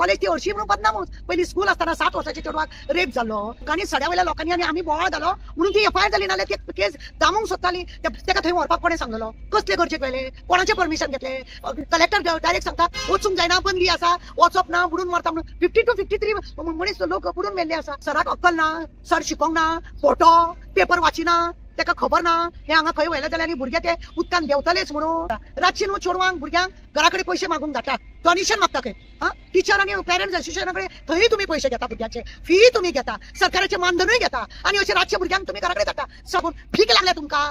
College ती हरशी म्हणून बदनामूच. पहिली स्कूल असताना 7 वर्षाच्या चेडवाक रेप जालो आणि सड्यावयल्या लोकांनी आणि आम्ही बोवाळ जालो म्हणून ती एफआयआर जाली नाल्यार ती केस दामूंक सोदताली. तेका थंय व्हरपाक कोणें सांगलेलो? कसले गरजेक वेले? कोणाचे परमिशन घेतले? कलेक्टर डायरेक्ट सांगता वचूंक जायना, बंदी आसा, वचप ना, बुडून मरता म्हणून 50 to 53 मनीस लोक बुडून मेल्ले आसा. सराक अक्कल ना, सर शिकोंक ना, फोटो पेपर वाचिना, तेका खबर ना हे हांगा खंय वयले जाल्यार भुरगे ते उदकान देंवतलेच म्हणून. रातची न्हू चेडवांक भुरग्यांक घरा कडेन पयशे मागूंक धाडटा, डोनेशन मागता खंय. टीचर आणि पेरेंट्स असोसिएशना कडेन थंय तुम्ही पैसे घेता, भुरग्याचे फी तुम्ही घेता, सरकाराचे मानधनूय घेता आणि अशे रातचे भुरग्यांक तुम्ही घरा कडेन धाडटा. सागून फीक लागल्या तुमकां.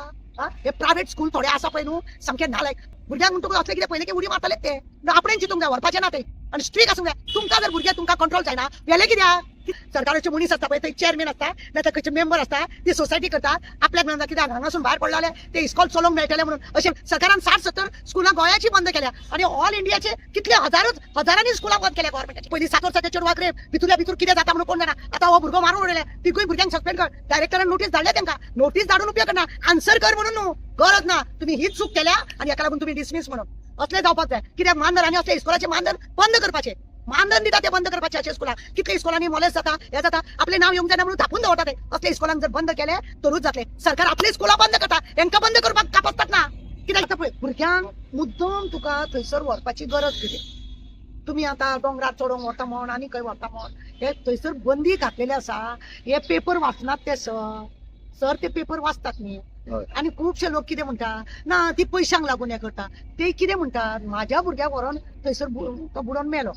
हे प्रायव्हेट स्कूल थोडे आसा पळय न्हू, सामके नालायक. भुरग्यांक म्हणटकूच असले कितें पयले की उडी मारताले ते आपणें चिंतूंक जाय, व्हरपाचें ना ते आणि स्ट्रीक आसूंक जाय. तुमकां जर भुरगे तुमकां कंट्रोल जायना वेले कित्याक? सरकाराचे मनीस आसता पळय थंय चेअरमॅन आसता नाल्यार खंयचे मेंबर आसता, ती सोसायटी करतात. आपल्याक मेळना कित्याक हांगासून भायर पडले ते इस्कॉल चलोवंक मेळटले म्हणून. अशें सरकारान 60-70 स्कुलां गोंयाची बंद केल्या आणि ऑल इंडियाचे कितले हजारांनी स्कुलां बंद केल्या गव्हर्नमेंटाची. पयलीं 7 वर्साच्या चेडवाक रेप भितूरल्या भितूर कितें जाता म्हणून कोण जाणा. आतां हो भुरगो मारून उडयले, तिगूय भुरग्यांक सस्पेंड कर. डायरेक्टरान नोटीस धाडल्या तांकां. नोटीस धाडून उपयोग करना, आन्सर कर म्हणून न्हू, गरज ना. तुम्ही हीच चूक केल्या आणि हेका लागून तुम्ही डिसमीस म्हणून. असले जावपाक जाय. कित्याक मानधन असले इस्कॉलाचे मानधन बंद करपाचे. मानधन दिता ते बंद करपाचे. अशा स्कुलां कितले इस्कॉलांनी मॉलेस्ट जाता, हे जाता, आपले नाव येवंक जायना म्हणून धापून दवरता ते. असले इस्कॉलांक जर बंद केले तरूच जातले. सरकार आपली स्कुलां बंद करता, हेंकां बंद करपाक कापसतात ना. कित्याक पळय भुरग्यांक मुद्दम तुका थंयसर व्हरपाची गरज कितें? तुम्ही आता डोंगरार चडोवंक वता म्हण आनी खंय वता म्हण हे थंयसर बंदी घातलेली आसा. हे पेपर वाचनात ते सर ते पेपर वाचतात न्ही. आणि खूपशे लोक कितें म्हणटा ना ती पयशांक लागून हे करता. ते कितें म्हणटात माझ्या भुरग्याक व्हरोन थंयसर तो बुडोवन मेलो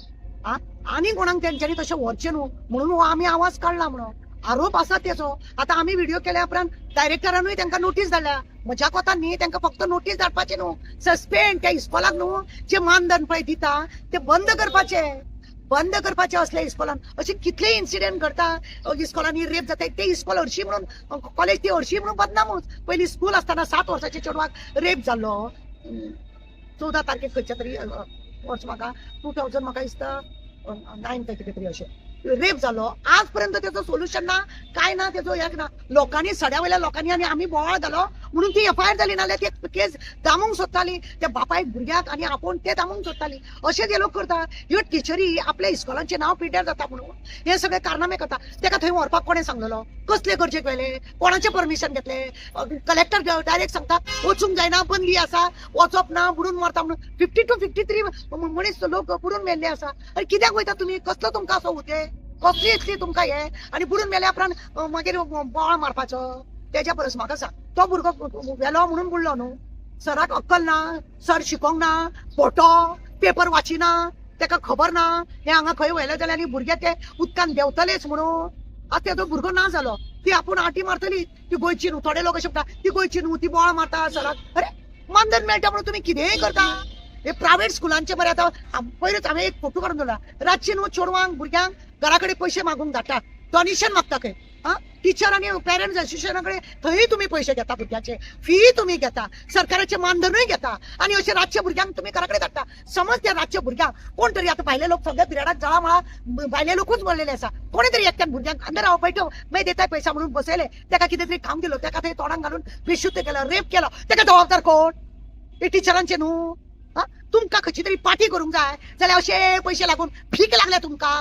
आणि कोणाक तेंच्यांनी तशें व्हरचें न्हू म्हणून हो आमी आवाज काडला म्हणून आरोप आसा तेचो. आतां आमी व्हिडिओ केल्या उपरांत डायरेक्टरानूय तांकां नोटीस धाडल्या. म्हज्या कोतान न्ही तांकां फक्त नोटीस धाडपाची न्हू, सस्पेंड त्या इस्कॉलाक न्हू जे मानधन पळय दिता ते बंद करपाचे असले इस्कॉलान. असे कितले इन्सिडेंट घडता इस्कॉलांनी रेप जाता. ते इस्कॉल हरशी म्हणून कॉलेज ती हरशी म्हणून बदनामूच. पहिली स्कूल असताना 7 वर्षाच्या चेडवाक रेप जाल्लो. 14 तारखेक खंयच्या तरी वर्स म्हाका 2000 म्हाका दिसता 9 कितें तरी अशें रेप जालो. आज पर्यंत त्याचं सोल्युशन ना, काय ना, त्याचं एक ना. लोकांनी सड्यावयल्या लोकांनी आणि आम्ही बोवाळ जालो म्हणून ती एफआयआर जाली नाल्यार ती केस दामूंक सोदताली. त्या बापायक भुरग्याक आणि आपूण ते दामूंक सोदताली. अशें जे लोक करता ह्यो टिचरी आपल्या इस्कॉलांचे नांव पिड्ड्यार जाता म्हणून हे सगळे कारनामे करता. तेका थंय व्हरपाक कोणें सांगलेलो? कसले गरजेक वेले? कोणाचे परमिशन घेतले? कलेक्टर डायरेक्ट सांगता वचूंक जायना, बंदी आसा, वचप ना, बुडून मरता म्हणून 50 to 53 मनीस लोक बुडून मेल्ले आसा. अरे कित्याक वयता तुम्ही? कसलो तुमकां असो उद्देश? कसली इतली तुमकां हे? आणि बुडून मेल्या उपरांत मागीर बोवाळ मारपाचो? तेज्या परस म्हाका सांग, तो भुरगो वेलो म्हणून बुडलो न्हू. सराक अक्कल ना, सर शिकोंक ना, फोटो पेपर वाचिना, तेका खबर ना हे हांगा खंय वयले जाल्यार आनी भुरगे ते उदकान देंवतलेच म्हणून. आतां तेजो भुरगो ना जालो, ती आपूण आटी मारतली, ती गोंयची न्हू. थोडे लोक अशें म्हणटा ती गोंयची न्हू, ती बोवाळ मारता सराक. अरे मानधन मेळटा म्हणून तुम्ही कितेंय करता. हे प्रायव्हेट स्कुलांचे बरें. आतां पयरूच हांवें एक फोटो काडून दवरला. रातची न्हू चेडवांक भुरग्यांक घरा कडेन पयशे मागूंक धाडटा, डोनेशन मागता खंय. टीचर आणि पेरेंट्स असोसिएशना कडेन थंय तुम्ही पैसे घेता, भुरग्याचे फी तुम्ही घेता, सरकाराचे मानधनूय घेता आणि अशे रातचे भुरग्यांक तुम्ही घरा कडेन धाडटा. समज त्या रातच्या भुरग्यांक कोण तरी आतां भायले लोक सगळ्या पिरियडाक जळामळा भायले लोकूच मरलेले आसा. कोणी तरी एकट्यान भुरग्यांक अंदर हांव बैठव मागीर देताय पैसा म्हणून बसयले, तेका कितें तरी काम दिलो, तेका थंय तोंडाक घालून बेशुद्ध केलं, रेप केलो, तेका जबाबदार कोण? हे टीचरांचे न्हू. तुमकां खंयची तरी पार्टी करूंक जाय जाल्यार अशे पैसे लागून फीक लागल्या तुमकां.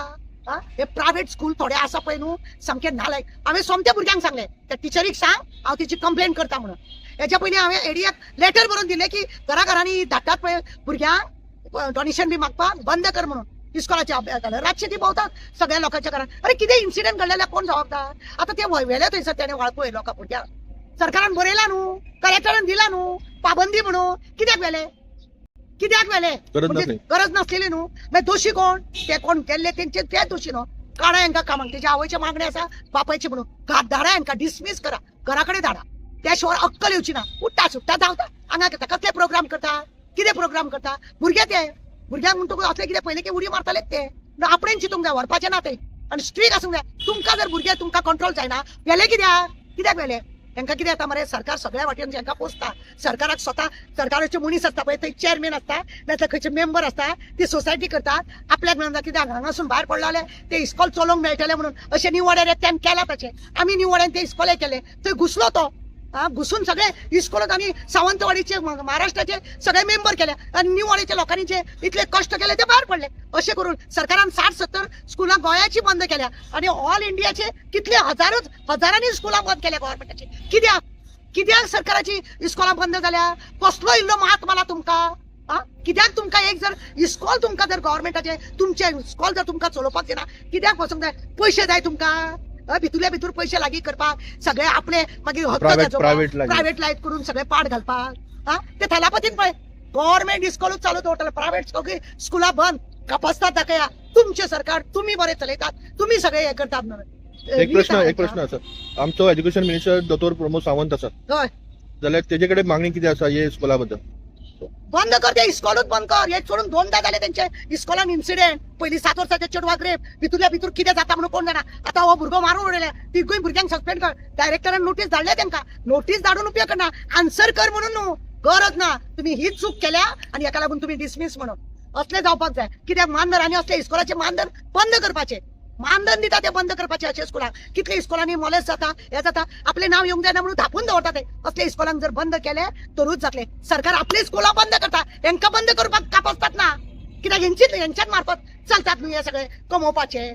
हे प्रायव्हेट स्कूल थोडे आसा पळय न्हू सामके नालायक. हांवें सोमत्या भुरग्यांक सांगले त्या टिचरीक सांग हांव तिची कंप्लेंट करता म्हणून. हेच्या पयलीं हांवें एडियाक लेटर बरोवन दिले की घराघरांनी धाडटात पळय भुरग्यांक डोनेशन बी मागपाक बंद कर म्हणून. इस्कॉलाचे अभ्यास घाल रातचे ती भोंवतात सगळ्या लोकांच्या घरान. अरे कितें इन्सिडेंट घडलेल्या कोण जबाबदार? आतां ते वयवेले थंयसर तेणे वाळपय लोकां भुरग्यांक. सरकारान बरयला न्हू, कलेक्टरान दिला न्हू पाबंदी म्हणून. कित्याक वेले? गरज नसलेली न्हू. मागीर दोशी कोण? ते कोण केल्ले तेंचे ते दोशी न्हू. काढा हांकां कामाक. तेच्या आवयचे मागणे आसा बापायचे म्हणून धाडा हांकां, डिसमीस करा, घरा कडेन धाडा. त्या शिवाय अक्कल येवची ना. उठ्ठा सुट्टा धांवता हांगा करता. कसले प्रोग्राम करता? कितें प्रोग्राम करता? भुरगे ते भुरग्यांक म्हणटकूच असले कितें पयले की उडी मारतालेच ते. आपणें चिंतूंक जाय, व्हरपाचें ना ते आणि स्ट्रीक आसूंक जाय. तुमकां जर भुरगे तुमकां कंट्रोल जायना वेले कित्याक वेले? तांकां कितें जाता मरे, सरकार सगळ्या वाटेन तांकां पोसता. सरकाराक स्वता सरकाराचे मनीस आसता पळय थंय चेअरमॅन आसता नाल्यार खंयचे मेंबर आसता, ती सोसायटी करतात. आपल्याक मेळना कित्याक हांगासून भायर पडलो जाल्यार ते इस्कॉल चलोवंक मेळटले म्हणून. अशे निवड्यार एकट्यान केला तशें. आमी निवड्यान ते इस्कॉले केले, थंय घुसलो तो घुसून सगळे इस्कोलत आणि सावंतवाडीचे महाराष्ट्राचे सगळे मेंबर केले आणि न्यूवाडीच्या लोकांनी जे इतले कष्ट केले ते बाहेर पडले. असे करून सरकारान 60-70 स्कुलां गोंयाची बंद केल्या आणि ऑल इंडियाचे कितले हजारांनी स्कुलां बंद केल्या गव्हर्नमेंटाची. कित्याक सरकाराची इस्कोलां बंद जाल्या? कसलो इल्लो मात मला तुमका? कित्याक तुमका एक जर इस्कॉल तुमका जर गव्हर्नमेंटाचे तुमचे इस्कॉल जर तुमका चलोवपाक दिना कित्याक वचूंक जाय? पैसे जाय तुमका. भितूरल्या भितूर पैसे लागीं करपाक सगळे आपले मागीर प्रायव्हेट लायट करून सगळे पाड घालपाक. ते थलापतीन पळय गव्हर्नमेंट इस्कॉलूच चालू दवरतले, प्रायव्हेट स्कुलां बंद कपासतात दाखया. तुमचे सरकार तुम्ही बरे चलयतात, तुम्ही सगळे हे करतात म्हणून. एक प्रश्न आसा. आमचो एज्युकेशन मिनिस्टर दोतोर प्रमोद सावंत आसा, हय जाल्यार तेजे कडेन मागणी कितें आसा हे स्कुला बद्दल? बंद कर ते इस्कॉलूच बंद कर. हे सोडून 2दा जाले त्यांचे इस्कॉलान इन्सिडेंट. पयलीं 7 वर्साचे चेडवाक रेप, भितूरल्या भितूर कितें जाता म्हणून कोण जाणा. आता हो भुरगो मारून उडयला, तिगूय भुरग्यांक सस्पेंड कर. डायरेक्टरान नोटीस धाडल्या तांकां. नोटीस धाडून उपयोग करना, आन्सर कर म्हणून न्हू, गरज ना. तुम्ही हीच चूक केल्या आणि हेका लागून तुम्ही डिसमीस म्हणून असले जावपाक जाय. कित्याक मानधन असले इस्कॉलाचे मानधन बंद करपाचे. मानधन दिता ते बंद करपाचे अशे स्कुलां. कितले इस्कॉलांनी मॉलेस्ट जाता, हे जाता, आपले नाव येवंक जायना म्हणून धापून दवरता ते. असले इस्कॉलांक जर बंद केले तरूच जातले. सरकार आपली स्कुलां बंद करता, हेंका बंद करपाक कापसतात ना. कित्याक हेंच्याच मार्फत चलतात न्हू हे सगळे कमोवपाचे.